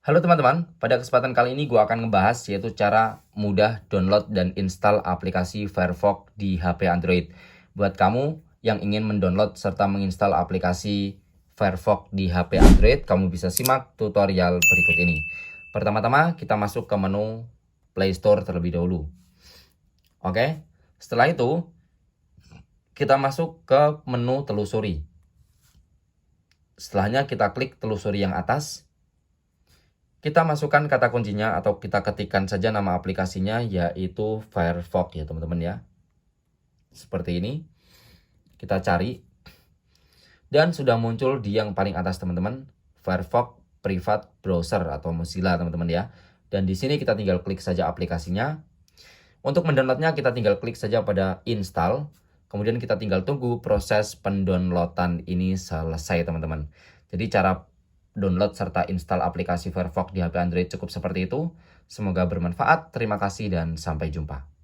Halo teman-teman, pada kesempatan kali ini gue akan ngebahas yaitu cara mudah download dan install aplikasi Firefox di HP Android. Buat kamu yang ingin mendownload serta menginstal aplikasi Firefox di HP Android, kamu bisa simak tutorial berikut ini. Pertama-tama kita masuk ke menu Play Store terlebih dahulu. Oke, setelah itu kita masuk ke menu telusuri. Setelahnya kita klik telusuri yang atas. Kita masukkan kata kuncinya atau kita ketikkan saja nama aplikasinya yaitu Firefox ya teman-teman ya. Seperti ini. Kita cari. Dan sudah muncul di yang paling atas teman-teman. Firefox Private Browser atau Mozilla teman-teman ya. Dan di sini kita tinggal klik saja aplikasinya. Untuk mendownloadnya kita tinggal klik saja pada install. Kemudian kita tinggal tunggu proses pendownloadan ini selesai teman-teman. Jadi cara download serta install aplikasi Firefox di HP Android cukup seperti itu. Semoga bermanfaat. Terima kasih dan sampai jumpa.